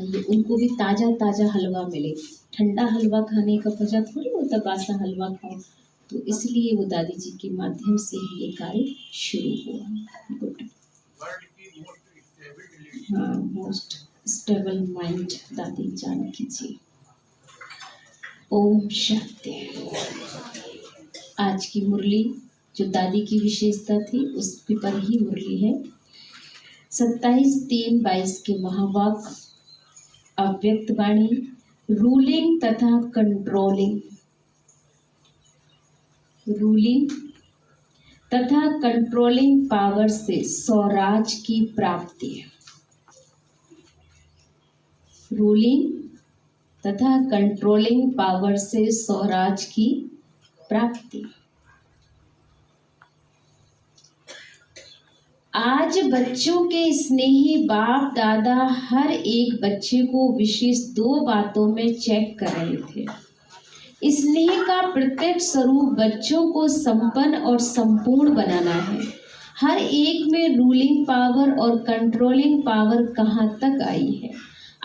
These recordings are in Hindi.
ये उनको भी ताज़ा ताज़ा हलवा मिले। ठंडा हलवा खाने का मजा थोड़ी होता, बासा हलवा खाओ। तो इसलिए वो दादी जी के माध्यम से ही ये कार्य शुरू हुआ। गुड। हाँ, मोस्ट स्टेबल माइंड दादी जानकी जी। ओम शांति। आज की मुरली जो दादी की विशेषता थी उसके पर ही मुरली है। 27/3/22 के महावाक्य अव्यक्त वाणी, रूलिंग तथा कंट्रोलिंग, रूलिंग तथा कंट्रोलिंग पावर से स्वराज की प्राप्ति। रूलिंग तथा कंट्रोलिंग पावर से स्वराज की प्राप्ति। आज बच्चों के स्नेही बाप दादा हर एक बच्चे को विशेष 2 बातों में चेक कर रहे थे। स्नेह का प्रत्यक्ष स्वरूप बच्चों को संपन्न और संपूर्ण बनाना है। हर एक में रूलिंग पावर और कंट्रोलिंग पावर कहाँ तक आई है,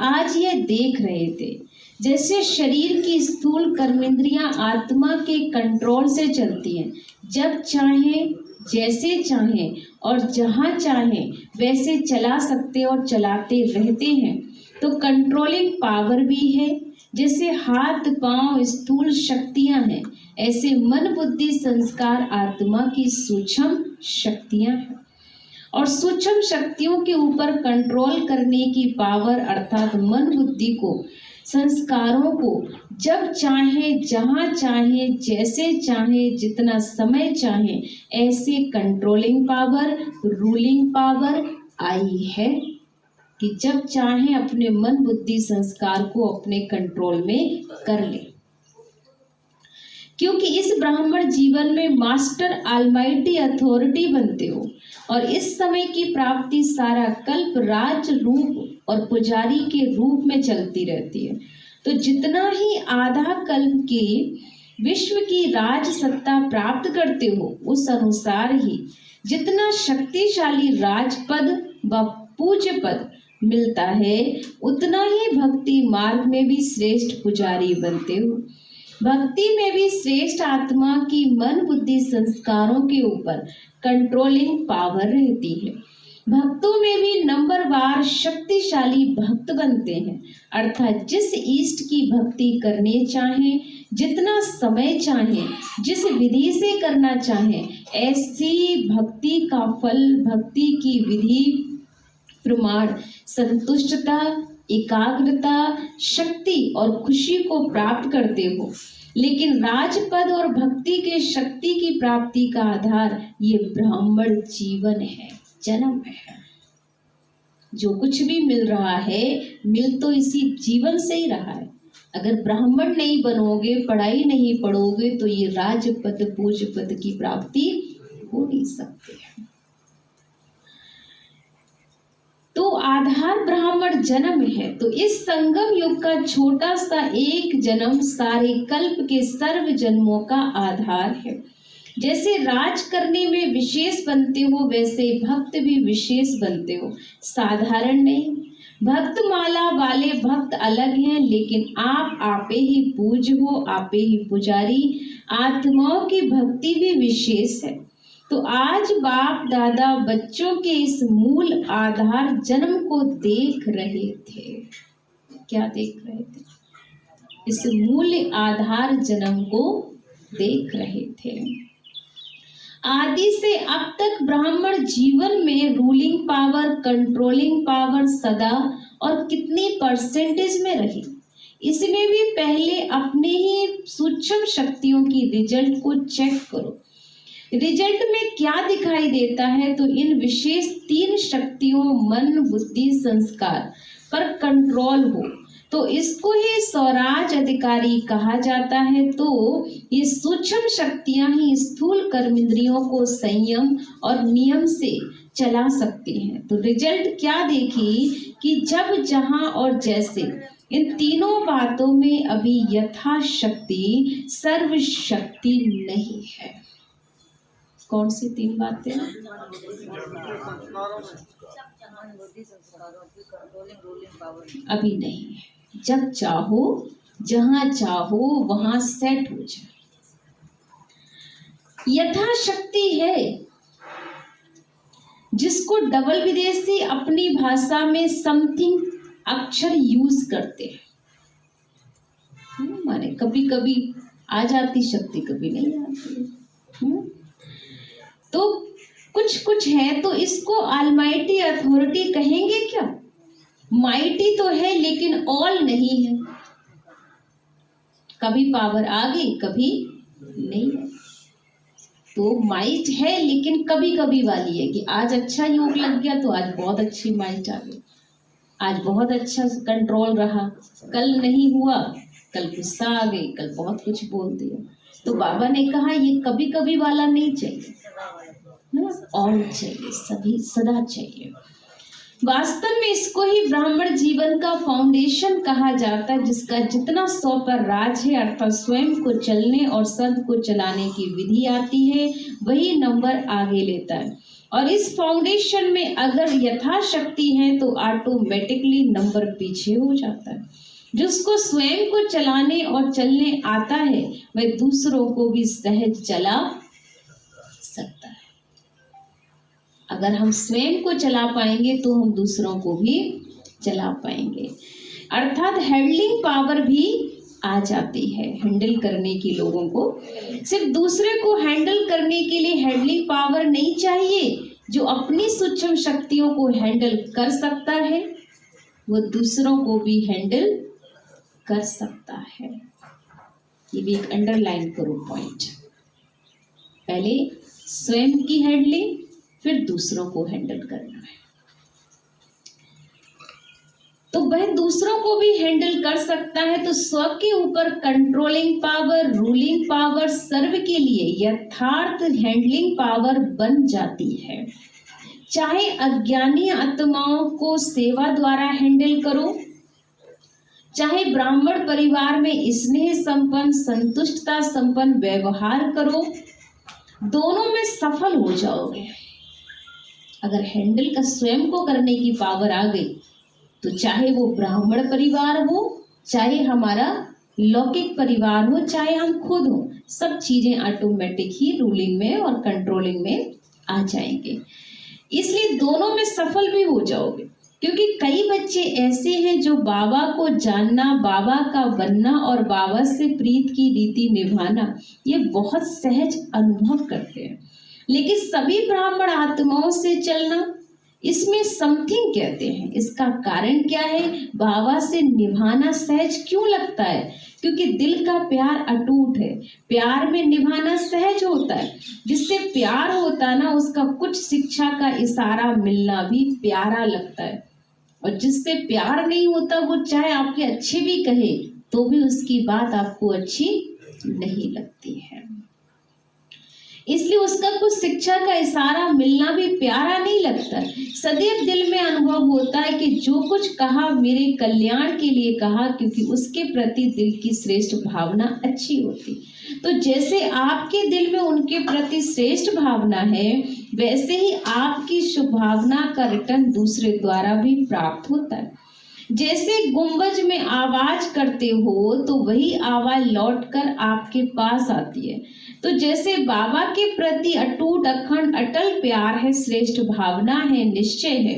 आज ये देख रहे थे। जैसे शरीर की स्थूल कर्मेंद्रियां आत्मा के कंट्रोल से चलती हैं, जब चाहे, जैसे चाहे और जहाँ चाहे वैसे चला सकते और चलाते रहते हैं, तो कंट्रोलिंग पावर भी है। जैसे हाथ पांव स्थूल शक्तियां हैं, ऐसे मन बुद्धि संस्कार आत्मा की सूक्ष्म शक्तियां हैं। और सूक्ष्म शक्तियों के ऊपर कंट्रोल करने की पावर अर्थात मन बुद्धि को, संस्कारों को जब चाहे, जहाँ चाहे, जैसे चाहे, जितना समय चाहे, ऐसे कंट्रोलिंग पावर, रूलिंग पावर आई है कि जब चाहे अपने मन बुद्धि संस्कार को अपने कंट्रोल में कर ले। क्योंकि इस ब्राह्मण जीवन में मास्टर ऑलमाइटी अथॉरिटी बनते हो और इस समय की प्राप्ति सारा कल्प राज रूप और पुजारी के रूप में चलती रहती है। तो जितना ही आधा कल्प के विश्व की राज सत्ता प्राप्त करते हो, उस अनुसार ही जितना शक्तिशाली राजपद व पूज्य पद मिलता है, उतना ही भक्ति मार्ग में भी श्रेष्ठ पुजारी बनते हो। भक्ति में भी श्रेष्ठ आत्मा की मन बुद्धि संस्कारों के ऊपर कंट्रोलिंग पावर रहती है। भक्तों में भी नंबरवार शक्तिशाली भक्त बनते हैं, अर्थात जिस इष्ट की भक्ति करने चाहें, जितना समय चाहें, जिस विधि से करना चाहें, ऐसी भक्ति का फल, भक्ति की विधि, प्रमाण, संतुष्टता, एकाग्रता, शक्ति और खुशी को प्राप्त करते हो। लेकिन राजपद और भक्ति के शक्ति की प्राप्ति का आधार ये ब्राह्मण जीवन है, जन्म है। जो कुछ भी मिल रहा है, मिल तो इसी जीवन से ही रहा है। अगर ब्राह्मण नहीं बनोगे, पढ़ाई नहीं पढ़ोगे, तो ये राजपद पूज्य पद की प्राप्ति हो नहीं सकती है। तो आधार ब्राह्मण जन्म है। तो इस संगम युग का छोटा सा एक जन्म सारे कल्प के सर्व जन्मों का आधार है। जैसे राज करने में विशेष बनते हो, वैसे भक्त भी विशेष बनते हो, साधारण नहीं। भक्त माला वाले भक्त अलग हैं, लेकिन आप आपे ही पूज्य हो, आपे ही पुजारी। आत्माओं की भक्ति भी विशेष है। तो आज बाप दादा बच्चों के इस मूल आधार जन्म को देख रहे थे। क्या देख रहे थे? इस मूल आधार जन्म को देख रहे थे। आदि से अब तक ब्राह्मण जीवन में रूलिंग पावर, कंट्रोलिंग पावर सदा और कितनी परसेंटेज में रही, इसमें भी पहले अपने ही सूक्ष्म शक्तियों की रिजल्ट को चेक करो। रिजल्ट में क्या दिखाई देता है? तो इन विशेष 3 शक्तियों मन बुद्धि संस्कार पर कंट्रोल हो, तो इसको ही स्वराज अधिकारी कहा जाता है। तो ये सूक्ष्म शक्तियां ही स्थूल कर्मेंद्रियों को संयम और नियम से चला सकती हैं। तो रिजल्ट क्या देखी कि जब, जहां और जैसे, इन तीनों बातों में अभी यथाशक्ति सर्वशक्ति नहीं है। कौन सी 3 बातें? अभी नहीं, जब चाहो जहां चाहो वहां सेट हो जाए। यथाशक्ति है जिसको डबल विदेशी अपनी भाषा में समथिंग अक्षर यूज करते हैं। माने कभी कभी आ जाती शक्ति, कभी नहीं आती। तो कुछ कुछ है, तो इसको ऑलमाइटी अथॉरिटी कहेंगे क्या? माइटी तो है लेकिन ऑल नहीं है। कभी पावर आ गई, कभी नहीं है। तो माइट है लेकिन कभी कभी वाली है कि आज अच्छा योग लग गया तो आज बहुत अच्छी माइट आ गई, आज बहुत अच्छा कंट्रोल रहा, कल नहीं हुआ, कल गुस्सा आ गई, कल बहुत कुछ बोल दिया। तो बाबा ने कहा ये कभी कभी वाला नहीं चाहिए, ऑल चाहिए, सभी सदा चाहिए। वास्तव में इसको ही ब्राह्मण जीवन का फाउंडेशन कहा जाता है, जिसका जितना 100 पर राज है, अर्थात स्वयं को चलने और सब को चलाने की विधि आती है, वही नंबर आगे लेता है। और इस फाउंडेशन में अगर यथाशक्ति है तो ऑटोमेटिकली नंबर पीछे हो जाता है। जिसको स्वयं को चलाने और चलने आता है वह दूसरों को भी सहज चला सकता है। अगर हम स्वयं को चला पाएंगे तो हम दूसरों को भी चला पाएंगे, अर्थात हैंडलिंग पावर भी आ जाती है हैंडल करने की। लोगों को सिर्फ दूसरे को हैंडल करने के लिए हैंडलिंग पावर नहीं चाहिए। जो अपनी सूक्ष्म शक्तियों को हैंडल कर सकता है वो दूसरों को भी हैंडल कर सकता है। ये भी एक अंडरलाइन करो पॉइंट। पहले स्वयं की हैंडलिंग, फिर दूसरों को हैंडल करना है। तो वह दूसरों को भी हैंडल कर सकता है, तो स्व के ऊपर कंट्रोलिंग पावर, रूलिंग पावर सर्व के लिए यथार्थ हैंडलिंग पावर बन जाती है। चाहे अज्ञानी आत्माओं को सेवा द्वारा हैंडल करो, चाहे ब्राह्मण परिवार में स्नेह संपन्न, संतुष्टता संपन्न व्यवहार करो, दोनों में सफल हो जाओगे। अगर हैंडल का स्वयं को करने की पावर आ गई तो चाहे वो ब्राह्मण परिवार हो, चाहे हमारा लौकिक परिवार हो, चाहे हम खुद हो, सब चीजें ऑटोमेटिक ही रूलिंग में और कंट्रोलिंग में आ जाएंगे। इसलिए दोनों में सफल भी हो जाओगे। क्योंकि कई बच्चे ऐसे हैं जो बाबा को जानना, बाबा का बनना और बाबा से प्रीत की रीति निभाना ये बहुत सहज अनुभव करते हैं, लेकिन सभी ब्राह्मण आत्माओं से चलना इसमें समथिंग कहते हैं। इसका कारण क्या है? बाबा से निभाना सहज क्यों लगता है? क्योंकि दिल का प्यार अटूट है, प्यार में निभाना सहज होता है। जिससे प्यार होता है ना, उसका कुछ शिक्षा का इशारा मिलना भी प्यारा लगता है। और जिससे प्यार नहीं होता वो चाहे आपके अच्छे भी कहे तो भी उसकी बात आपको अच्छी नहीं लगती है। इसलिए उसका कुछ शिक्षा का इशारा मिलना भी प्यारा नहीं लगता। सदैव दिल में अनुभव होता है कि जो कुछ कहा मेरे कल्याण के लिए कहा, क्योंकि उसके प्रति दिल की श्रेष्ठ भावना अच्छी होती। तो जैसे आपके दिल में उनके प्रति श्रेष्ठ भावना है, वैसे ही आपकी शुभ भावना का रिटर्न दूसरे द्वारा भी प्राप्त होता है। जैसे गुंबज में आवाज करते हो तो वही आवाज लौटकर आपके पास आती है। तो जैसे बाबा के प्रति अटूट अखंड अटल प्यार है, श्रेष्ठ भावना है, निश्चय है,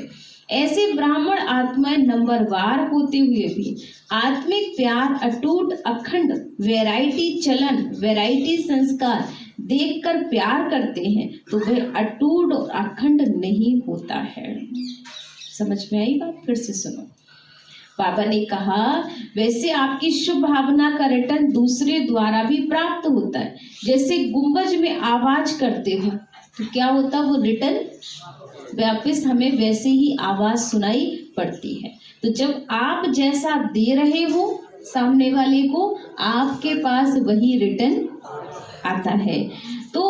ऐसे ब्राह्मण आत्माएं नंबरवार होते हुए भी आत्मिक प्यार अटूट अखंड वैरायटी चलन, वैरायटी संस्कार देखकर प्यार करते हैं, तो वह अटूट और अखंड नहीं होता है। समझ में आई बात? फिर से सुनो। बाबा ने कहा वैसे आपकी शुभ भावना का रिटर्न दूसरे द्वारा भी प्राप्त होता है। जैसे गुंबज में आवाज करते हो तो क्या होता, वो रिटर्न वापस हमें वैसे ही आवाज सुनाई पड़ती है। तो जब आप जैसा दे रहे हो सामने वाले को, आपके पास वही रिटर्न आता है, तो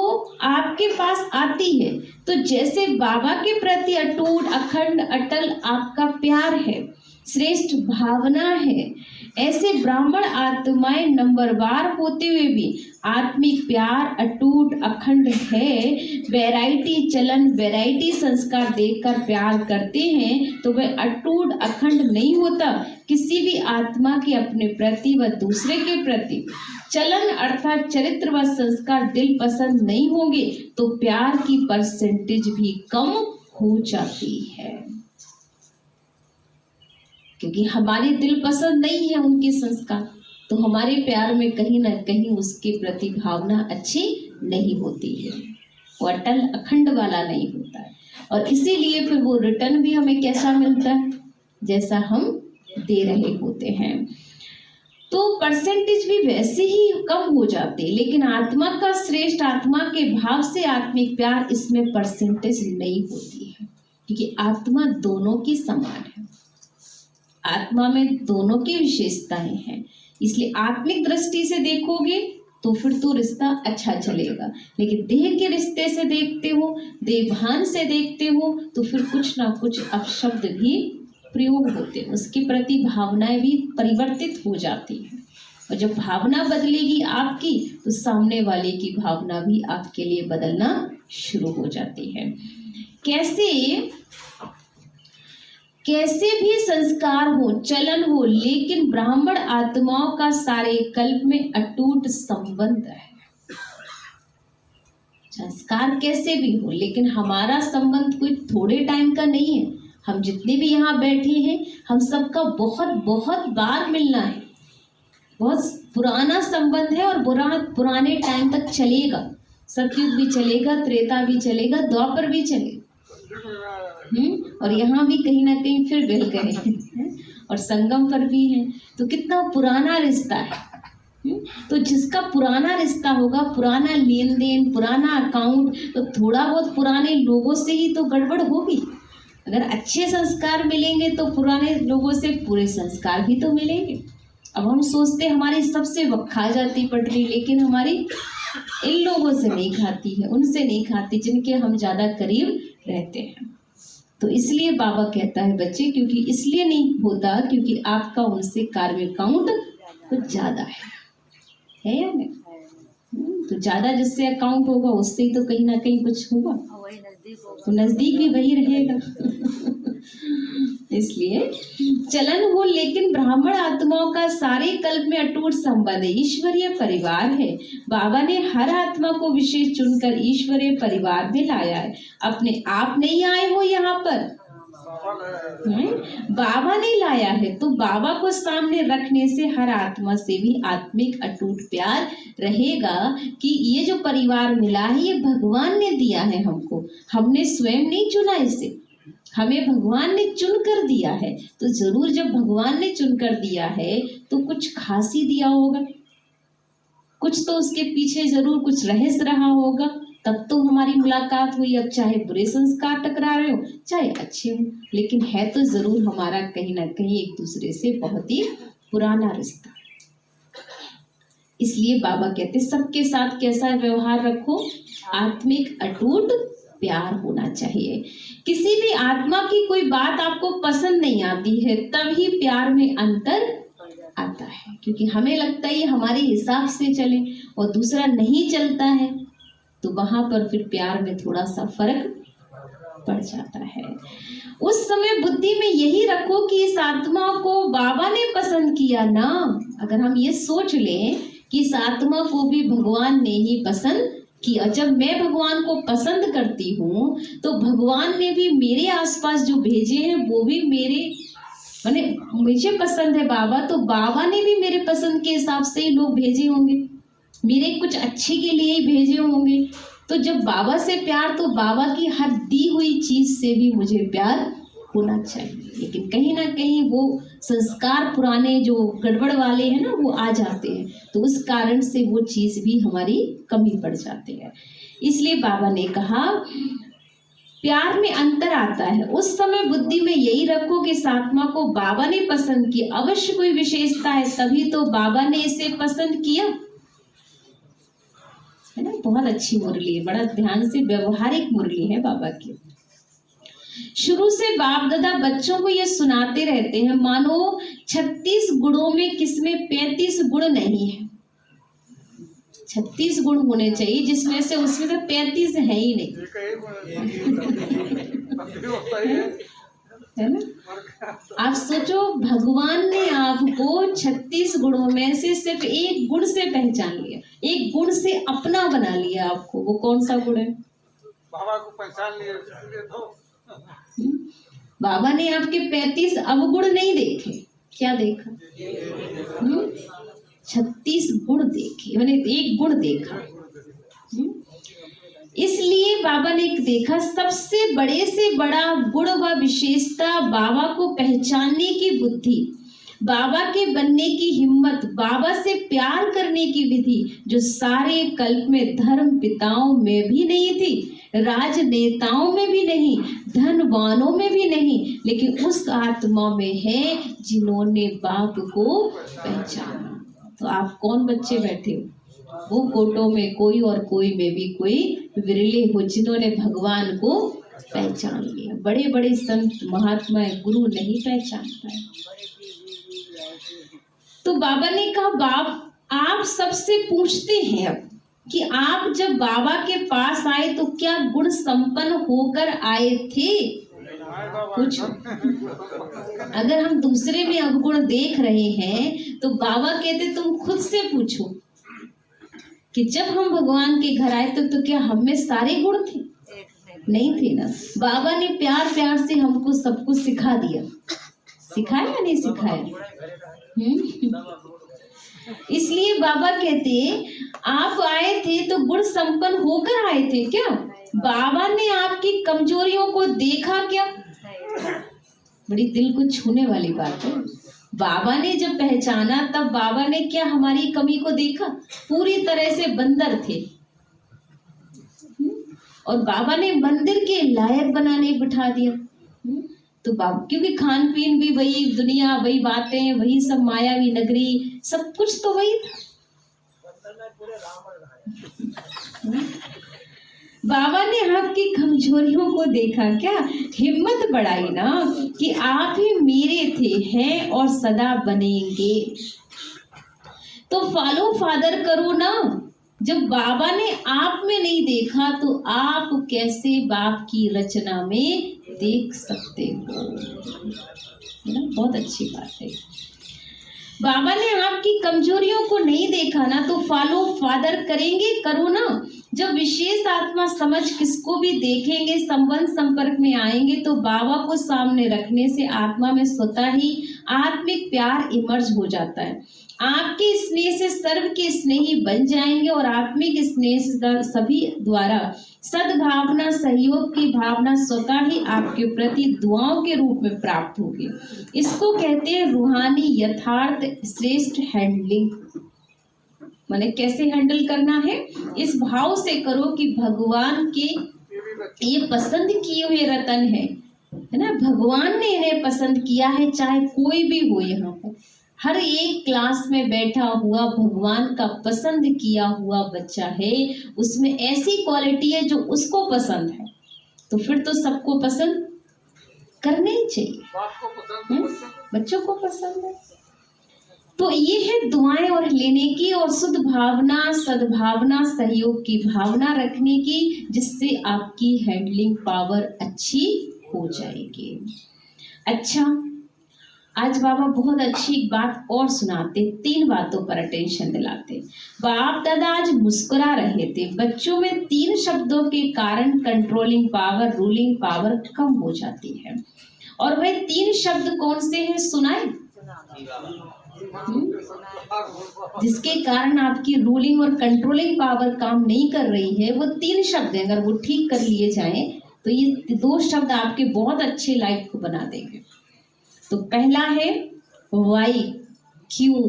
आपके पास आती है। तो जैसे बाबा के प्रति अटूट अखंड अटल आपका प्यार है, श्रेष्ठ भावना है, ऐसे ब्राह्मण आत्माएं नंबरवार होते हुए भी आत्मिक प्यार अटूट अखंड है। वैरायटी चलन वैरायटी संस्कार देखकर प्यार करते हैं तो वह अटूट अखंड नहीं होता। किसी भी आत्मा के अपने प्रति व दूसरे के प्रति चलन अर्थात चरित्र व संस्कार दिल पसंद नहीं होंगे तो प्यार की परसेंटेज भी कम हो जाती है, क्योंकि हमारे दिल पसंद नहीं है उनके संस्कार, तो हमारे प्यार में कहीं ना कहीं उसके प्रति भावना अच्छी नहीं होती है, वो अटल अखंड वाला नहीं होता है। और इसीलिए फिर वो रिटर्न भी हमें कैसा मिलता है, जैसा हम दे रहे होते हैं। तो परसेंटेज भी वैसे ही कम हो जाते, लेकिन आत्मा का श्रेष्ठ आत्मा के भाव से आत्मिक प्यार, इसमें परसेंटेज नहीं होती है, क्योंकि आत्मा दोनों की समान है, आत्मा में दोनों की विशेषताएं हैं। इसलिए आत्मिक दृष्टि से देखोगे तो फिर तो रिश्ता अच्छा चलेगा, लेकिन देह के रिश्ते से देखते हो, देवभान से देखते हो तो फिर कुछ ना कुछ अपशब्द भी प्रयोग होते हैं, उसके प्रति भावनाएं भी परिवर्तित हो जाती हैं। और जब भावना बदलेगी आपकी तो सामने वाले की भावना भी आपके लिए बदलना शुरू हो जाती है। कैसे भी संस्कार हो चलन हो, लेकिन ब्राह्मण आत्माओं का सारे कल्प में अटूट संबंध है। संस्कार कैसे भी हो, लेकिन हमारा संबंध कोई थोड़े टाइम का नहीं है। हम जितने भी यहाँ बैठे हैं हम सबका बहुत बहुत बार मिलना है, बहुत पुराना संबंध है और पुराने टाइम तक चलेगा। सतयुग भी चलेगा, त्रेता भी चलेगा, द्वापर भी चलेगा, और यहाँ भी कहीं ना कहीं फिर मिल गए और संगम पर भी है, तो कितना पुराना रिश्ता है। तो जिसका पुराना रिश्ता होगा, पुराना लेन देन, पुराना अकाउंट, तो थोड़ा बहुत पुराने लोगों से ही तो गड़बड़ होगी। अगर अच्छे संस्कार मिलेंगे तो पुराने लोगों से पूरे संस्कार भी तो मिलेंगे। अब हम सोचते हमारी सबसे खा जाती पटरी, लेकिन हमारी इन लोगों से नहीं खाती है, उनसे नहीं खाती जिनके हम ज़्यादा करीब रहते हैं। तो इसलिए बाबा कहता है बच्चे, क्योंकि इसलिए नहीं होता क्योंकि आपका उनसे कार्य अकाउंट कुछ ज़्यादा है या नहीं? तो ज़्यादा जिससे अकाउंट होगा उससे ही तो कहीं ना कहीं कुछ होगा, तो नज़दीक भी वही रहेगा। इसलिए चलन हो, लेकिन ब्राह्मण आत्माओं का सारे कल्प में अटूट संबंध है, ईश्वरीय परिवार है। बाबा ने हर आत्मा को विशेष चुनकर ईश्वरीय परिवार में लाया है। अपने आप नहीं आए हो यहाँ पर, बाबा ने लाया है, तो बाबा को सामने रखने से हर आत्मा से भी आत्मिक अटूट प्यार रहेगा कि ये जो परिवार मिला है ये भगवान ने दिया है हमको, हमने स्वयं नहीं चुना इसे, हमें भगवान ने चुन कर दिया है। तो जरूर जब भगवान ने चुन कर दिया है तो कुछ खास ही दिया होगा, कुछ तो उसके पीछे जरूर कुछ रहस्य रहा होगा, तब तो हमारी मुलाकात हुई। अब चाहे बुरे संस्कार टकरा रहे हो चाहे अच्छे हो, लेकिन है तो जरूर हमारा कहीं ना कहीं एक दूसरे से बहुत ही पुराना रिश्ता। इसलिए बाबा कहते सबके साथ कैसा व्यवहार रखो, आत्मिक अटूट प्यार होना चाहिए। किसी भी आत्मा की कोई बात आपको पसंद नहीं आती है तभी प्यार में अंतर आता है, क्योंकि हमें लगता है ये हमारे हिसाब से चले और दूसरा नहीं चलता है, तो वहां पर फिर प्यार में थोड़ा सा फर्क पड़ जाता है। उस समय बुद्धि में यही रखो कि इस आत्मा को बाबा ने पसंद किया ना। अगर हम ये सोच लें कि इस आत्मा को भी भगवान ने ही पसंद किया, जब मैं भगवान को पसंद करती हूँ तो भगवान ने भी मेरे आसपास जो भेजे हैं वो भी माने मुझे पसंद है बाबा, तो बाबा ने भी मेरे पसंद के हिसाब से ही लोग भेजे होंगे, मेरे कुछ अच्छे के लिए ही भेजे होंगे। तो जब बाबा से प्यार, तो बाबा की हर दी हुई चीज से भी मुझे प्यार होना चाहिए। लेकिन कहीं ना कहीं वो संस्कार पुराने जो गड़बड़ वाले हैं ना वो आ जाते हैं, तो उस कारण से वो चीज भी हमारी कमी पड़ जाती है। इसलिए बाबा ने कहा प्यार में अंतर आता है। उस समय बुद्धि में यही रखो कि इस आत्मा को बाबा ने पसंद किया, अवश्य कोई विशेषता है तभी तो बाबा ने इसे पसंद किया, है ना। बहुत अच्छी मुरली है, बड़ा ध्यान से व्यवहारिक मुरली है बाबा की। शुरू से बाप दादा बच्चों को ये सुनाते रहते हैं, मानो 36 गुणों में किसमें 35 गुण नहीं है? 36 गुण होने चाहिए, जिसमें से उसमें तो 35 है ही नहीं, है ना? आप सोचो, भगवान ने आपको 36 गुणों में से सिर्फ एक गुण से पहचान लिया, एक गुण से अपना बना लिया आपको। वो कौन सा गुण है? बाबा को पहचान लिया तो बाबा ने आपके 35 अवगुण नहीं देखे, क्या देखा? 36 गुण देखे, मैंने एक गुण देखा। इसलिए बाबा ने देखा सबसे बड़े से बड़ा गुण व विशेषता बाबा को पहचानने की बुद्धि, बाबा के बनने की हिम्मत, बाबा से प्यार करने की विधि, जो सारे कल्प में धर्म पिताओं में भी नहीं थी, राजनेताओं में भी नहीं, धनवानों में भी नहीं, लेकिन उस आत्मा में है जिन्होंने बाप को पहचाना। तो आप कौन बच्चे बैठे हो? वो कोटों में कोई और कोई में भी कोई विरले हो जिन्होंने भगवान को पहचान लिया। बड़े बड़े संत महात्मा गुरु नहीं पहचान पाए। तो बाबा ने कहा, बाप आप सबसे पूछते हैं अब कि आप जब बाबा के पास आए तो क्या गुण संपन्न होकर आए थे? पूछो। अगर हम दूसरे में अवगुण देख रहे हैं तो बाबा कहते तुम खुद से पूछो कि जब हम भगवान के घर आए तो क्या हम में सारे गुण थे? नहीं थे ना। बाबा ने प्यार प्यार से हमको सब कुछ सिखा दिया, सिखाया या नहीं सिखाया? इसलिए बाबा कहते आप आए थे तो गुण संपन्न होकर आए थे क्या? बाबा ने आपकी कमजोरियों को देखा क्या? बड़ी दिल को छूने वाली बात है। बाबा ने जब पहचाना तब बाबा ने क्या हमारी कमी को देखा? पूरी तरह से बंदर थे और बाबा ने मंदिर के लायक बनाने बिठा दिया। तो बाबा, क्योंकि खान पीन भी वही, दुनिया वही, बातें वही, सब मायावी नगरी, सब कुछ तो वही था। बाबा ने आपकी कमजोरियों को देखा क्या? हिम्मत बढ़ाई ना कि आप ही मेरे थे, हैं और सदा बनेंगे। तो फॉलो फादर करो ना। जब बाबा ने आप में नहीं देखा तो आप कैसे बाप की रचना में देख सकते हो? है ना? बहुत अच्छी बात है। बाबा ने आपकी कमजोरियों को नहीं देखा ना तो फॉलो फादर करेंगे, करो ना। जब विशेष आत्मा समझ किसको भी देखेंगे, संबंध संपर्क में आएंगे तो बाबा को सामने रखने से आत्मा में स्वतः ही आत्मिक प्यार इमर्ज हो जाता है। आपके स्नेह से सर्व के स्नेही बन जाएंगे और आत्मिक स्नेह से सभी द्वारा सद्भावना, सहयोग की भावना स्वतः ही आपके प्रति दुआओं के रूप में प्राप्त होगी। इसको कहते हैं रूहानी यथार्थ श्रेष्ठ हैंडलिंग। माने कैसे हैंडल करना है? इस भाव से करो कि भगवान के ये पसंद किए हुए रतन है ना? भगवान ने इन्हें पसंद किया है, चाहे कोई भी हो। यहाँ पर हर एक क्लास में बैठा हुआ भगवान का पसंद किया हुआ बच्चा है, उसमें ऐसी क्वालिटी है जो उसको पसंद है, तो फिर तो सबको पसंद करने ही चाहिए। बच्चों को पसंद है तो ये है दुआएं और लेने की और शुद्ध भावना, सद्भावना, सहयोग की भावना रखने की, जिससे आपकी हैंडलिंग पावर अच्छी हो जाएगी। अच्छा, आज बाबा बहुत अच्छी एक बात और सुनाते, 3 बातों पर अटेंशन दिलाते। बाप दादा आज मुस्कुरा रहे थे। बच्चों में 3 शब्दों के कारण कंट्रोलिंग पावर, रूलिंग पावर कम हो जाती है। और वह 3 शब्द कौन से हैं? सुनाए? जिसके कारण आपकी रूलिंग और कंट्रोलिंग पावर काम नहीं कर रही है, वो 3 शब्द हैं। अगर वो ठीक कर लिए जाएं तो ये 2 शब्द आपके बहुत अच्छे लाइफ को बना देंगे। तो पहला है वाई, क्यों,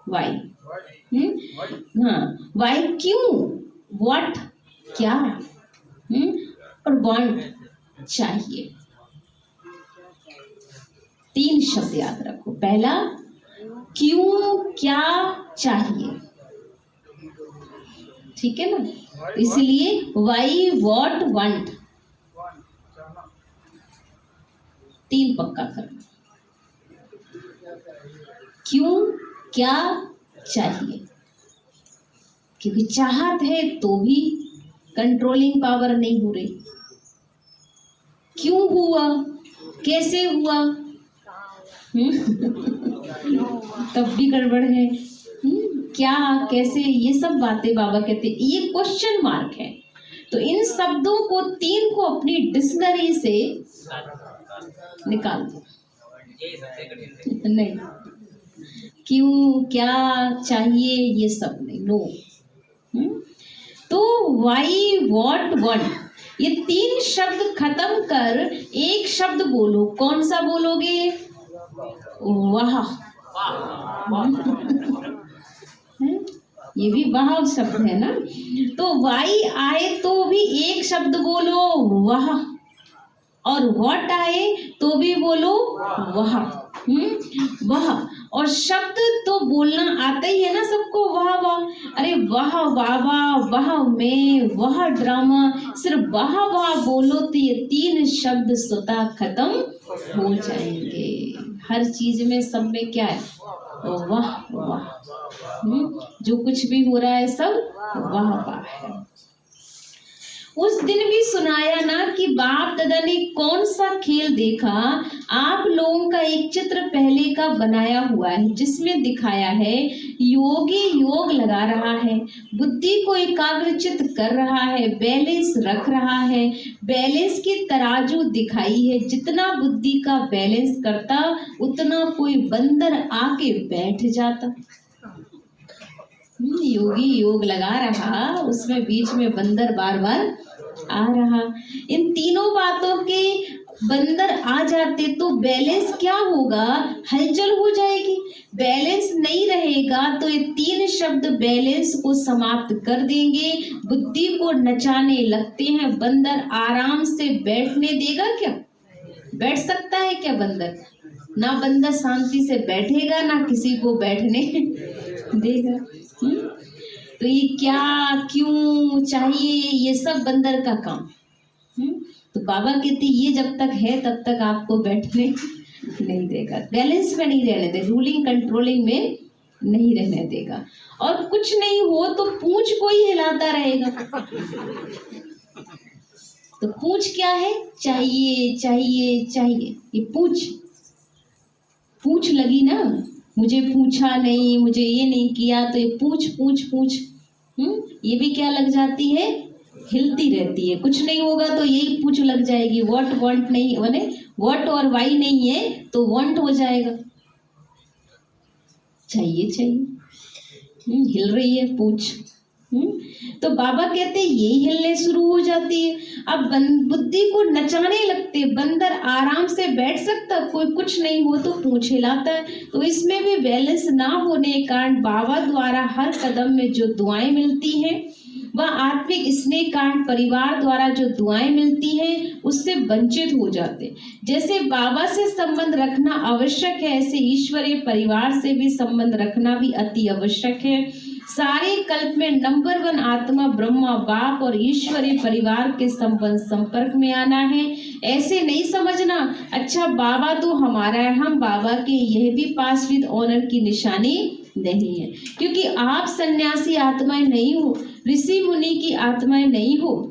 वाई। हाँ, वाई क्यों, व्हाट क्या, और वांट चाहिए। 3 शब्द याद रखो। पहला क्यों, क्या, चाहिए। ठीक है ना? इसलिए वाई, व्हाट, वांट 3 पक्का करना। क्यों, क्या चाहिए? क्योंकि चाहत है तो भी कंट्रोलिंग पावर नहीं हो रही। क्यों हुआ, कैसे हुआ, तब भी गड़बड़ है। क्या, कैसे, ये सब बातें बाबा कहते ये क्वेश्चन मार्क है। तो इन शब्दों को 3 को अपनी डिक्शनरी से निकाल दो। नहीं, क्यों, क्या चाहिए, ये सब नहीं, नो। तो वाई, व्हाट, व्हाट, ये 3 शब्द खत्म कर एक शब्द बोलो। कौन सा बोलोगे? वाह। ये भी वाह शब्द है ना। तो वाई आए तो भी एक शब्द बोलो, वाह। और व्हाट आए तो भी बोलो वाह। वाह। और शब्द तो बोलना आता ही है ना सबको, वाह वाह। अरे वाह वाह वाह, वाह में, वाह ड्रामा, सिर्फ वाह वाह बोलो तो ये 3 शब्द स्वतः खत्म हो जाएंगे। हर चीज में, सब में क्या है? वाह वाह। जो कुछ भी हो रहा है सब वाह वाह है। उस दिन भी सुनाया ना कि बाप दादा ने कौन सा खेल देखा। आप लोगों का एक चित्र पहले का बनाया हुआ है जिसमें दिखाया है योगी योग लगा रहा है, बुद्धि को एकाग्रचित कर रहा है, बैलेंस रख रहा है। बैलेंस की तराजू दिखाई है, जितना बुद्धि का बैलेंस करता उतना कोई बंदर आके बैठ जाता। योगी योग लगा रहा, उसमें बीच में बंदर बार बार आ रहा। इन तीनों बातों के बंदर आ जाते तो बैलेंस क्या होगा? हलचल हो जाएगी। बैलेंस नहीं रहेगा तो ये 3 शब्द बैलेंस को समाप्त कर देंगे, बुद्धि को नचाने लगते हैं। बंदर आराम से बैठने देगा क्या? बैठ सकता है क्या बंदर? ना बंदर शांति से बैठेगा, ना किसी को बैठने देगा। तो ये क्या, क्यों, चाहिए, ये सब बंदर का काम। तो बाबा कहते ये जब तक है तब तक आपको बैठने नहीं देगा, बैलेंस में नहीं रहने दे, रूलिंग कंट्रोलिंग में नहीं रहने देगा। और कुछ नहीं हो तो पूंछ को ही हिलाता रहेगा। तो पूंछ क्या है? चाहिए चाहिए चाहिए। ये पूंछ लगी ना, मुझे पूछा नहीं, मुझे ये नहीं किया, तो ये पूछ पूछ पूछ ये भी क्या लग जाती है? हिलती रहती है। कुछ नहीं होगा तो यही पूछ लग जाएगी। व्हाट वांट नहीं, माने व्हाट और वाई नहीं है तो वांट हो जाएगा। चाहिए चाहिए, हिल रही है पूछ। तो बाबा कहते यही हिलने शुरू हो जाती है। अब बुद्धि को नचाने लगते। बंदर आराम से बैठ सकता, कोई कुछ नहीं हो तो पूंछ हिलाता है। तो इसमें भी बैलेंस ना होने के कारण बाबा द्वारा हर कदम में जो दुआएं मिलती हैं वह आत्मिक स्नेह कारण परिवार द्वारा जो दुआएं मिलती हैं उससे वंचित हो जाते। जैसे बाबा से संबंध रखना आवश्यक है, ऐसे ईश्वरीय परिवार से भी संबंध रखना भी अति आवश्यक है। सारे कल्प में नंबर 1 आत्मा ब्रह्मा बाप और ईश्वरीय परिवार के संपर्क में आना है। ऐसे नहीं समझना अच्छा बाबा तो हमारा है, हम बाबा के, यह भी पास विद ऑनर की निशानी नहीं है। क्योंकि आप सन्यासी आत्माएं नहीं हो, ऋषि मुनि की आत्माएं नहीं हो,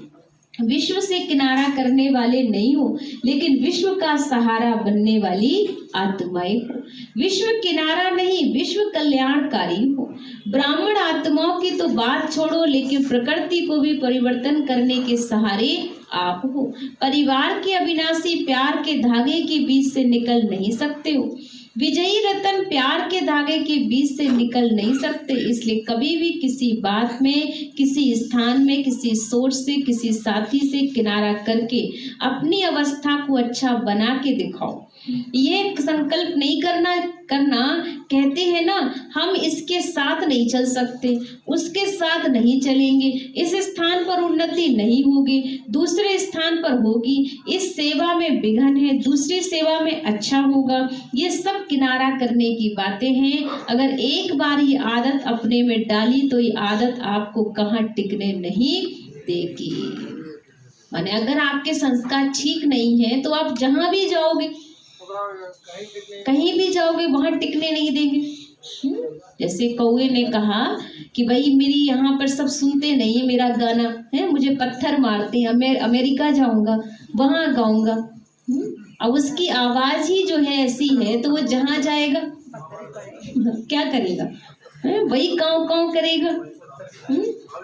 विश्व से किनारा करने वाले नहीं हो, लेकिन विश्व का सहारा बनने वाली आत्माएं हो। विश्व किनारा नहीं, विश्व कल्याणकारी हो। ब्राह्मण आत्माओं की तो बात छोड़ो, लेकिन प्रकृति को भी परिवर्तन करने के सहारे आप हो। परिवार के अविनाशी प्यार के धागे के बीच से निकल नहीं सकते हो। विजयी रतन प्यार के धागे के बीच से निकल नहीं सकते। इसलिए कभी भी किसी बात में, किसी स्थान में, किसी सोच से, किसी साथी से किनारा करके अपनी अवस्था को अच्छा बना के दिखाओ। ये संकल्प नहीं करना कहते हैं ना, हम इसके साथ नहीं चल सकते, उसके साथ नहीं चलेंगे, इस स्थान पर उन्नति नहीं होगी, दूसरे स्थान पर होगी, इस सेवा में विघ्न है, दूसरी सेवा में अच्छा होगा। ये सब किनारा करने की बातें हैं। अगर एक बार ये आदत अपने में डाली तो ये आदत आपको कहाँ टिकने नहीं देगी। माने अगर आपके संस्कार ठीक नहीं है तो आप जहां भी जाओगे कहीं भी जाओगे वहां टिकने नहीं देंगे। जैसे कौए ने कहा कि भाई मेरी यहाँ पर सब सुनते नहीं है मेरा गाना है, मुझे पत्थर मारते हैं, मैं अमेरिका जाऊंगा वहां गाऊंगा। अब उसकी आवाज ही जो है ऐसी है तो वो जहां जाएगा क्या करेगा, वही काव काव करेगा।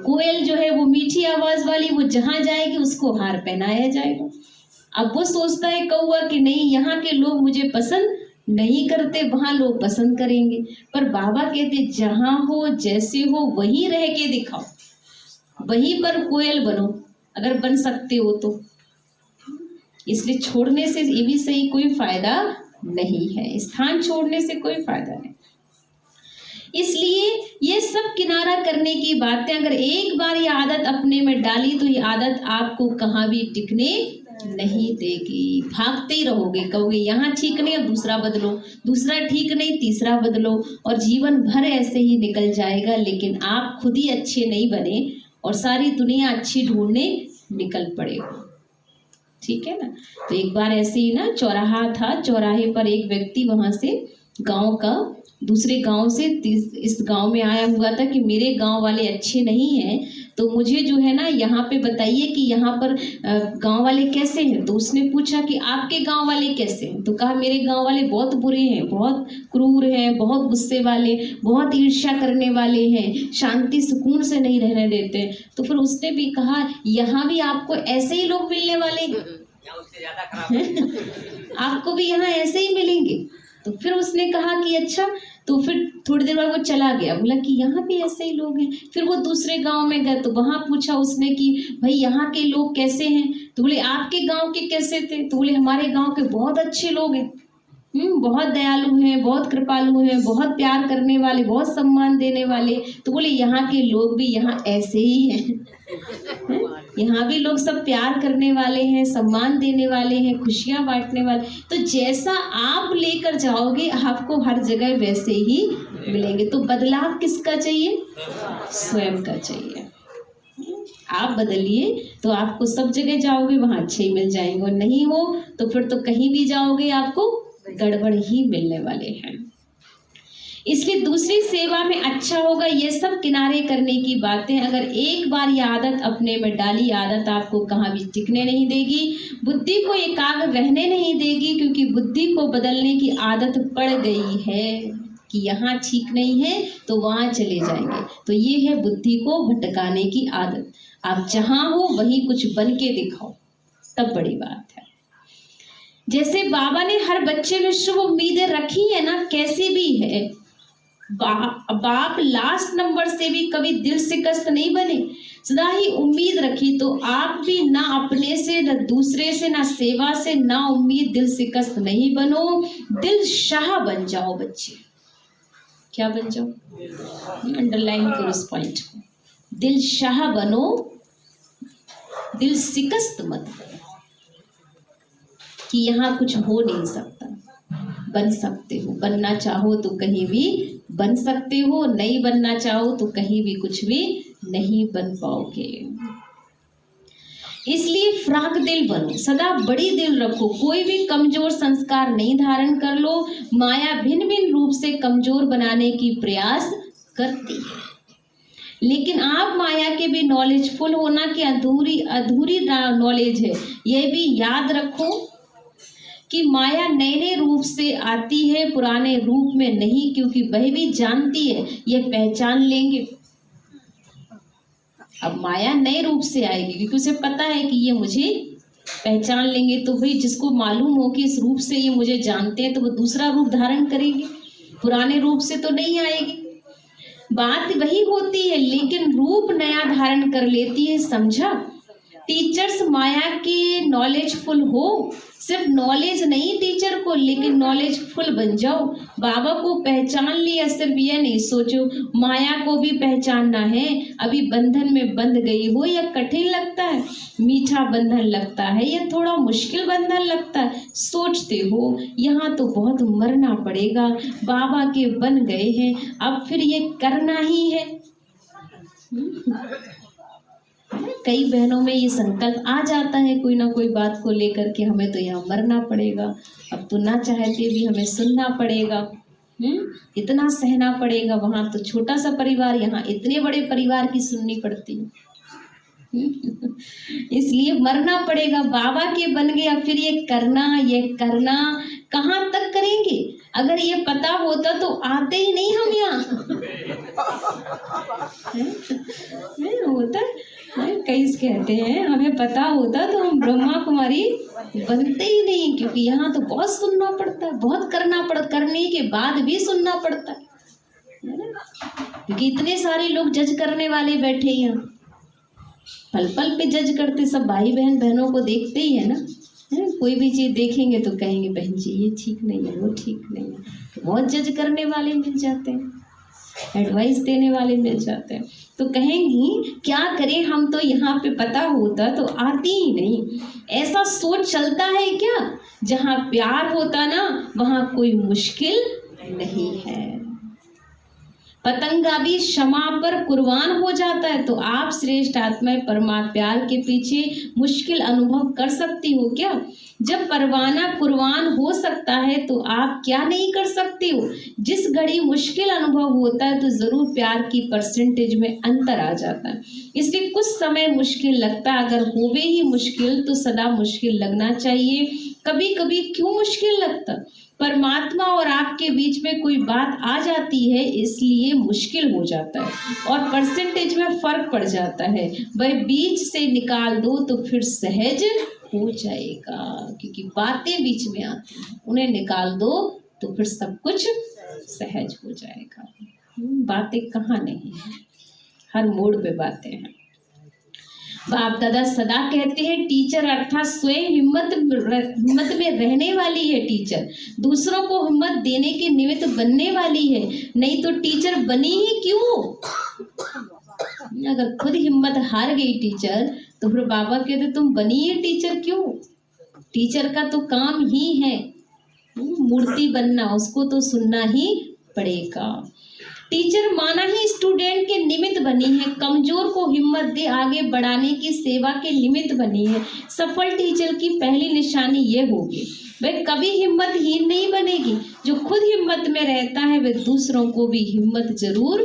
कोयल जो है वो मीठी आवाज वाली, वो जहां जाएगी उसको हार पहनाया जाएगा। अब वो सोचता है कौआ कि नहीं यहाँ के लोग मुझे पसंद नहीं करते, वहां लोग पसंद करेंगे। पर बाबा कहते जहां हो जैसे हो वहीं रह के दिखाओ, वहीं पर कोयल बनो अगर बन सकते हो तो। इसलिए छोड़ने से ये भी सही कोई फायदा नहीं है, स्थान छोड़ने से कोई फायदा नहीं। इसलिए ये सब किनारा करने की बातें अगर एक बार ये आदत अपने में डाली तो ये आदत आपको कहाँ भी टिकने नहीं देगी। भागते ही रहोगे, कहोगे यहाँ ठीक नहीं अब दूसरा बदलो, दूसरा ठीक नहीं तीसरा बदलो, और जीवन भर ऐसे ही निकल जाएगा। लेकिन आप खुद ही अच्छे नहीं बने और सारी दुनिया अच्छी ढूंढने निकल पड़े हो। ठीक है ना। तो एक बार ऐसे ही ना चौराहा था, चौराहे पर एक व्यक्ति वहां से गांव का दूसरे गांव से इस गांव में आया हुआ था कि मेरे गांव वाले अच्छे नहीं हैं, तो मुझे जो है ना यहाँ पे बताइए कि यहाँ पर गांव वाले कैसे हैं। तो उसने पूछा कि आपके गांव वाले कैसे हैं, तो कहा मेरे गांव वाले बहुत बुरे हैं, बहुत क्रूर हैं, बहुत गुस्से वाले, बहुत ईर्ष्या करने वाले हैं, शांति सुकून से नहीं रहने देते। तो फिर उसने भी कहा यहाँ भी आपको ऐसे ही लोग मिलने वाले हैं आपको भी यहाँ ऐसे ही मिलेंगे। तो फिर उसने कहा कि अच्छा। तो फिर थोड़ी देर बाद वो चला गया, बोला कि यहाँ भी ऐसे ही लोग हैं। फिर वो दूसरे गांव में गए तो वहां पूछा उसने कि भाई यहाँ के लोग कैसे हैं। तो बोले आपके गांव के कैसे थे। तो बोले हमारे गांव के बहुत अच्छे लोग हैं, बहुत दयालु हैं, बहुत कृपालु हैं, बहुत प्यार करने वाले, बहुत सम्मान देने वाले। तो बोले यहाँ के लोग भी यहाँ ऐसे ही हैं यहाँ भी लोग सब प्यार करने वाले हैं, सम्मान देने वाले हैं, खुशियां बांटने वाले। तो जैसा आप लेकर जाओगे आपको हर जगह वैसे ही मिलेंगे। तो बदलाव किसका चाहिए, स्वयं का चाहिए। आप बदलिए तो आपको सब जगह जाओगे वहां अच्छे ही मिल जाएंगे, और नहीं हो तो फिर तो कहीं भी जाओगे आपको गड़बड़ ही मिलने वाले हैं। इसलिए दूसरी सेवा में अच्छा होगा ये सब किनारे करने की बातें अगर एक बार ये आदत अपने में डाली, आदत आपको कहाँ भी टिकने नहीं देगी, बुद्धि को एकाग्र रहने नहीं देगी, क्योंकि बुद्धि को बदलने की आदत पड़ गई है कि यहाँ ठीक नहीं है तो वहाँ चले जाएंगे। तो ये है बुद्धि को भटकाने की आदत। आप जहाँ हो वहीं कुछ बन के दिखाओ, तब बड़ी बात है। जैसे बाबा ने हर बच्चे में शुभ उम्मीदें रखी है ना, कैसी भी है, बाप लास्ट नंबर से भी कभी दिल शिकस्त नहीं बने, सदा ही उम्मीद रखी। तो आप भी ना अपने से न दूसरे से ना सेवा से ना उम्मीद, दिल शिकस्त नहीं बनो, दिल शाह बन जाओ बच्चे। क्या बन जाओ, अंडरलाइन करो इस पॉइंट को, दिल शाह बनो, दिल शिकस्त मत बनो कि यहाँ कुछ हो नहीं सकता। बन सकते हो, बनना चाहो तो कहीं भी बन सकते हो, नहीं बनना चाहो तो कहीं भी कुछ भी नहीं बन पाओगे। इसलिए फ्राक दिल बनो, सदा बड़ी दिल रखो, कोई भी कमजोर संस्कार नहीं धारण कर लो। माया भिन्न भिन्न रूप से कमजोर बनाने की प्रयास करती है, लेकिन आप माया के भी नॉलेजफुल होना कि अधूरी नॉलेज है, यह भी याद रखो कि माया नए नए रूप से आती है, पुराने रूप में नहीं, क्योंकि वह भी जानती है, ये पहचान लेंगे। अब माया नए रूप से आएगी क्योंकि उसे पता है कि ये मुझे पहचान लेंगे। तो भाई जिसको मालूम हो कि इस रूप से ये मुझे जानते हैं तो वो दूसरा रूप धारण करेंगे, पुराने रूप से तो नहीं आएगी। बात वही होती है, लेकिन रूप नया धारण कर लेती है, समझा। टीचर्स माया के नॉलेजफुल हो, सिर्फ नॉलेज नहीं टीचर को, लेकिन नॉलेजफुल बन जाओ। बाबा को पहचान लिया, सिर्फ ये नहीं सोचो माया को भी पहचानना है। अभी बंधन में बंध गई हो, या कठिन लगता है, मीठा बंधन लगता है या थोड़ा मुश्किल बंधन लगता है, सोचते हो यहाँ तो बहुत मरना पड़ेगा, बाबा के बन गए हैं अब फिर ये करना ही है। कई बहनों में ये संकल्प आ जाता है कोई ना कोई बात को लेकर के, हमें तो यहाँ मरना पड़ेगा, अब तो ना चाहते भी हमें सुनना पड़ेगा, इतना सहना पड़ेगा। वहाँ तो छोटा सा परिवार, यहाँ इतने बड़े परिवार की सुननी पड़ती है। इसलिए मरना पड़ेगा, बाबा के बन गया, फिर ये करना कहाँ तक करेंगे? अगर ये पता होता तो आते ही नहीं हम यहाँ। होता है, कई कहते हैं हमें पता होता तो हम ब्रह्मा कुमारी बनते ही नहीं, क्योंकि यहाँ तो बहुत सुनना पड़ता है, बहुत करने के बाद भी सुनना पड़ता है, क्योंकि इतने सारे लोग जज करने वाले बैठे हैं, पल पल पे जज करते, सब भाई बहनों को देखते ही है ना, कोई भी चीज़ देखेंगे तो कहेंगे बहन जी ये ठीक नहीं है, वो ठीक नहीं है, तो बहुत जज करने वाले मिल जाते हैं, एडवाइस देने वाले मिल जाते हैं। तो कहेंगी क्या करें, हम तो यहाँ पे पता होता तो आती ही नहीं। ऐसा सोच चलता है क्या? जहाँ प्यार होता ना वहाँ कोई मुश्किल नहीं है। पतंगा भी क्षमा पर कुर्बान हो जाता है, तो आप श्रेष्ठ आत्माएं परमात्मा प्यार के पीछे मुश्किल अनुभव कर सकती हो क्या? जब परवाना कुर्बान हो सकता है तो आप क्या नहीं कर सकते हो? जिस घड़ी मुश्किल अनुभव होता है तो जरूर प्यार की परसेंटेज में अंतर आ जाता है। इसलिए कुछ समय मुश्किल लगता है, अगर होवे ही मुश्किल तो सदा मुश्किल लगना चाहिए। कभी कभी क्यों मुश्किल लगता? परमात्मा और आपके बीच में कोई बात आ जाती है, इसलिए मुश्किल हो जाता है और परसेंटेज में फर्क पड़ जाता है। वह बीच से निकाल दो तो फिर सहज हो जाएगा, क्योंकि बातें बीच में आती हैं, उन्हें निकाल दो तो फिर सब कुछ सहज हो जाएगा। बातें कहाँ नहीं है, हर मोड़ पे बातें हैं। बाप दादा सदा कहते हैं टीचर अर्थात स्वयं हिम्मत में रहने वाली है टीचर, दूसरों को हिम्मत देने के निमित्त बनने वाली है, नहीं तो टीचर बनी ही क्यों? अगर खुद हिम्मत हार गई टीचर तो फिर बाबा कहते तुम बनी ही टीचर क्यों? टीचर का तो काम ही है मूर्ति बनना, उसको तो सुनना ही पड़ेगा। टीचर माना ही स्टूडेंट के निमित्त बनी है, कमजोर को हिम्मत दे आगे बढ़ाने की सेवा के निमित्त बनी है। सफल टीचर की पहली निशानी ये होगी, वह कभी हिम्मतहीन नहीं बनेगी। जो खुद हिम्मत में रहता है वह दूसरों को भी हिम्मत जरूर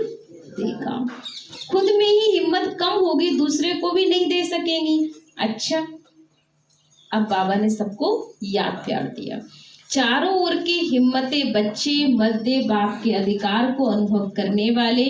देगा। खुद में ही हिम्मत कम होगी, दूसरे को भी नहीं दे सकेंगी। अच्छा, अब बाबा ने सबको याद प्यार दिया। चारों ओर की हिम्मते बच्चे मध्य बाप के अधिकार को अनुभव करने वाले,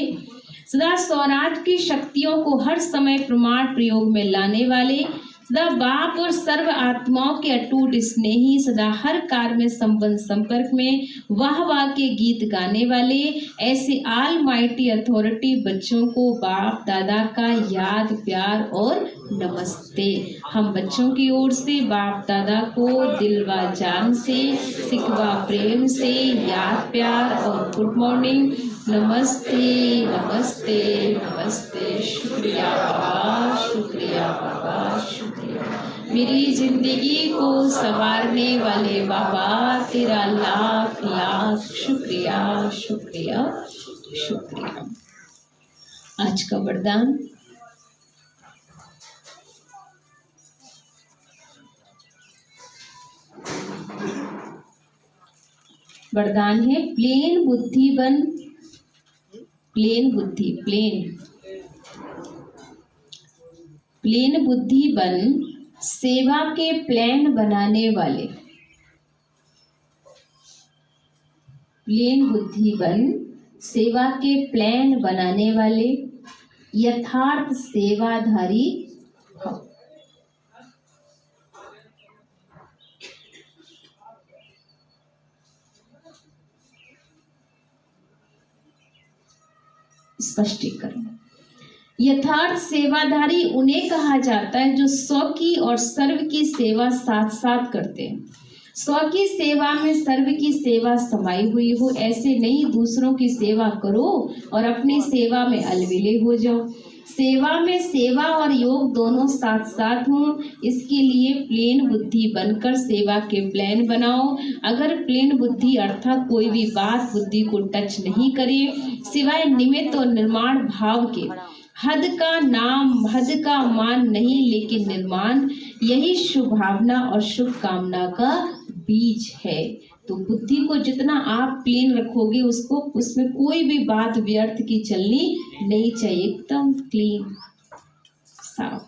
सदा स्वराज की शक्तियों को हर समय प्रमाण प्रयोग में लाने वाले, सदा बाप और सर्व आत्माओं के अटूट स्नेही, सदा हर कार्य में संबंध संपर्क में वाह वाह के गीत गाने वाले, ऐसे ऑल माइटी अथॉरिटी बच्चों को बाप दादा का याद प्यार और नमस्ते। हम बच्चों की ओर से बाप दादा को दिल व जान से सिकवा प्रेम से याद प्यार और गुड मॉर्निंग, नमस्ते नमस्ते नमस्ते। शुक्रिया बाबा, शुक्रिया बाबा, शुक्रिया। मेरी जिंदगी को संवारने वाले बाबा, तेरा लाख लाख शुक्रिया शुक्रिया शुक्रिया। आज का वरदान है प्लेन बुद्धि बन, प्लेन बुद्धि, प्लेन बुद्धि बन सेवा के प्लान बनाने वाले, प्लेन बुद्धि बन सेवा के प्लान बनाने वाले, यथार्थ सेवाधारी हो। स्पष्टीकरण, यथार्थ सेवाधारी उन्हें कहा जाता है जो स्व की और सर्व की सेवा साथ साथ करते हैं। स्व की सेवा में सर्व की सेवा समाई हुई हो, ऐसे नहीं दूसरों की सेवा करो और अपनी सेवा में अलविले हो जाओ। सेवा में सेवा और योग दोनों साथ साथ हों, इसके लिए प्लेन बुद्धि बनकर सेवा के प्लान बनाओ। अगर प्लेन बुद्धि अर्थात कोई भी बात बुद्धि को टच नहीं करे, सिवाय निमित्त और निर्माण भाव के, हद का मान नहीं लेकिन निर्माण, यही शुभ भावना और शुभ कामना का बीज है। तो बुद्धि को जितना आप क्लीन रखोगे, उसको उसमें कोई भी बात व्यर्थ की चलनी नहीं चाहिए, एकदम क्लीन साफ।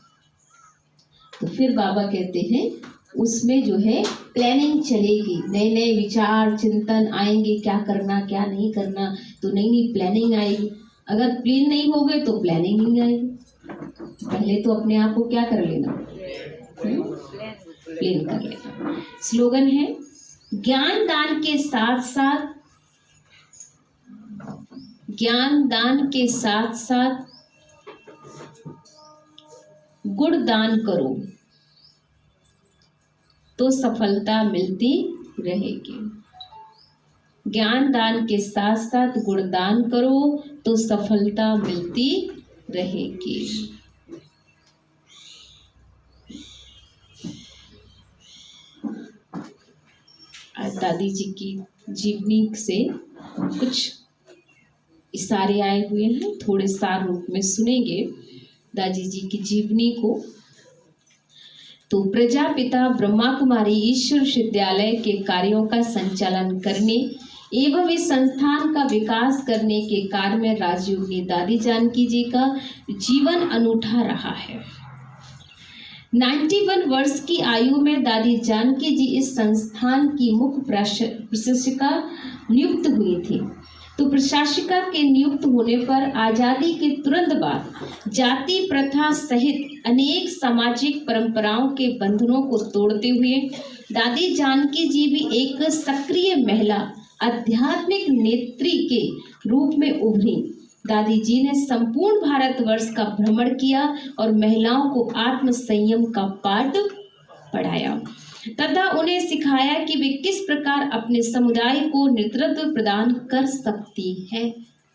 तो फिर बाबा कहते हैं उसमें जो है प्लानिंग चलेगी, नए नए विचार चिंतन आएंगे, क्या करना क्या नहीं करना, तो नई नई प्लानिंग आएगी। अगर क्लीन नहीं होगे तो प्लानिंग नहीं आएगी। पहले तो अपने आप को क्या कर लेना, प्लान कर लेना। स्लोगन है, ज्ञान दान के साथ साथ गुण दान करो तो सफलता मिलती रहेगी। ज्ञान दान के साथ साथ गुण दान करो तो सफलता मिलती रहेगी। आज दादी जी की जीवनी से कुछ इशारे आए हुए हैं, थोड़े सार रूप में सुनेंगे दादी जी की जीवनी को। तो प्रजापिता ब्रह्मा कुमारी ईश्वर विद्यालय के कार्यों का संचालन करने एवं इस संस्थान का विकास करने के कार्य में राजयोगिनी दादी जानकी जी का जीवन अनूठा रहा है। 91 वर्ष की आयु में दादी जानकी जी इस संस्थान की मुख्य प्रशासिका नियुक्त हुई थी। तो प्रशासिका के नियुक्त होने पर आजादी के तुरंत बाद जाति प्रथा सहित अनेक सामाजिक परंपराओं के बंधनों को तोड़ते हुए दादी जानकी जी भी एक सक्रिय महिला आध्यात्मिक नेत्री के रूप में उभरी। दादी जी ने संपूर्ण भारतवर्ष का भ्रमण किया और महिलाओं को आत्म संयम का पाठ पढ़ाया तथा उन्हें सिखाया कि वे किस प्रकार अपने समुदाय को नेतृत्व प्रदान कर सकती हैं।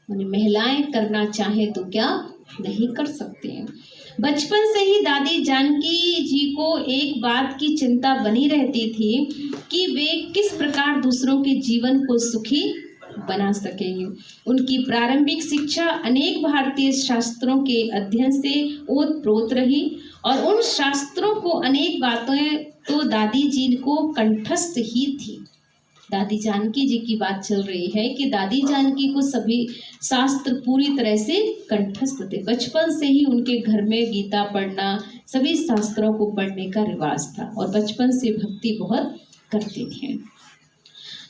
उन्हें महिलाएं करना चाहे तो क्या नहीं कर सकते हैं। बचपन से ही दादी जानकी जी को एक बात की चिंता बनी रहती थी कि वे किस प्रकार दूसरों के जीवन को सुखी बना सकेंगे। उनकी प्रारंभिक शिक्षा अनेक भारतीय शास्त्रों के अध्ययन से ओतप्रोत रही और उन शास्त्रों को अनेक बातें तो दादी जी को कंठस्थ ही थी। दादी जानकी जी की बात चल रही है कि दादी जानकी को सभी शास्त्र पूरी तरह से कंठस्थ थे। बचपन से ही उनके घर में गीता पढ़ना, सभी शास्त्रों को पढ़ने का रिवाज था और बचपन से भक्ति बहुत करते थे।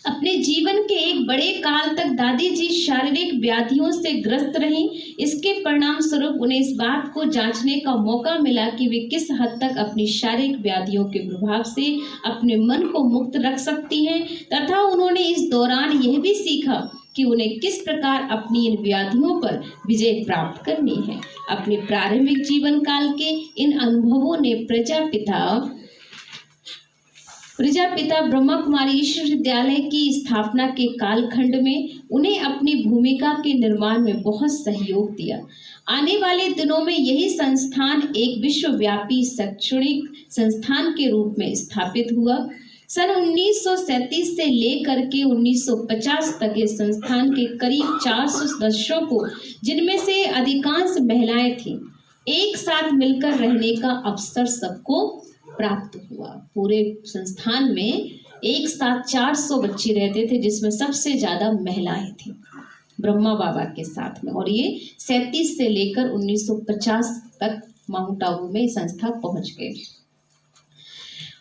अपने जीवन के एक बड़े काल तक दादी जी शारीरिक व्याधियों से ग्रस्त रहीं। इसके परिणाम स्वरूप उन्हें इस बात को जांचने का मौका मिला कि वे किस हद तक अपनी शारीरिक व्याधियों के प्रभाव से अपने मन को मुक्त रख सकती हैं तथा उन्होंने इस दौरान यह भी सीखा कि उन्हें किस प्रकार अपनी इन व्याधियों पर विजय प्राप्त करनी है। अपने प्रारंभिक जीवन काल के इन अनुभवों ने प्रजापिता ब्रह्मा कुमारी ईश्वर विद्यालय की स्थापना के कालखंड में उन्हें अपनी भूमिका के निर्माण में बहुत सहयोग दिया। आने वाले दिनों में यही संस्थान एक विश्वव्यापी शैक्षणिक संस्थान के रूप में स्थापित हुआ। सन 1937 से लेकर के 1950 तक इस संस्थान के करीब 400 सदस्यों को, जिनमें से अधिकांश महिलाएं थीं, एक साथ मिलकर रहने का अवसर सबको प्राप्त हुआ। पूरे संस्थान में एक साथ 400 बच्चे रहते थे, जिसमें सबसे ज्यादा महिलाएं थी ब्रह्मा बाबा के साथ में। और ये 37 से लेकर 1950 तक माउंट आबू में संस्था पहुंच गए।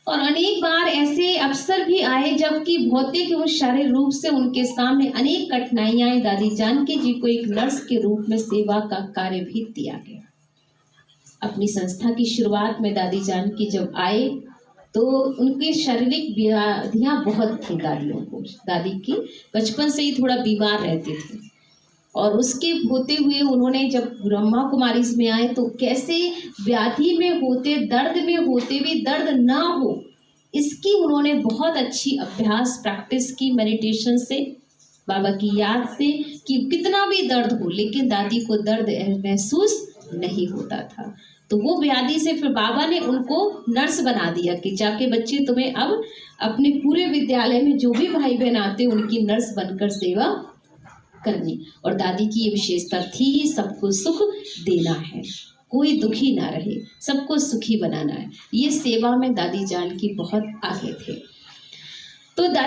और अनेक बार ऐसे अवसर भी आए जबकि भौतिक एवं शारीरिक रूप से उनके सामने अनेक कठिनाइयां आई। दादी जानकी जी को एक नर्स के रूप में सेवा का कार्य भी दिया गया। अपनी संस्था की शुरुआत में दादी जानकी जब आए तो उनकी शारीरिक व्याधियां बहुत थी दादियों को। दादी की बचपन से ही थोड़ा बीमार रहती थी और उसके होते हुए उन्होंने जब ब्रह्मा कुमारी में आए तो कैसे व्याधि में होते, दर्द में होते भी दर्द ना हो, इसकी उन्होंने बहुत अच्छी अभ्यास प्रैक्टिस की मेडिटेशन से, बाबा की याद से, कि कितना भी दर्द हो लेकिन दादी को दर्द महसूस नहीं होता था। तो वो व्याधि से फिर बाबा ने उनको नर्स बना दिया कि जाके बच्चे तुम्हें अब अपने पूरे विद्यालय में जो भी भाई बहन आते उनकी नर्स बनकर सेवा करनी। और दादी की ये विशेषता थी, सबको सुख देना है, कोई दुखी ना रहे, सबको सुखी बनाना है। ये सेवा में दादी जानकी बहुत आगे थे। तो दादी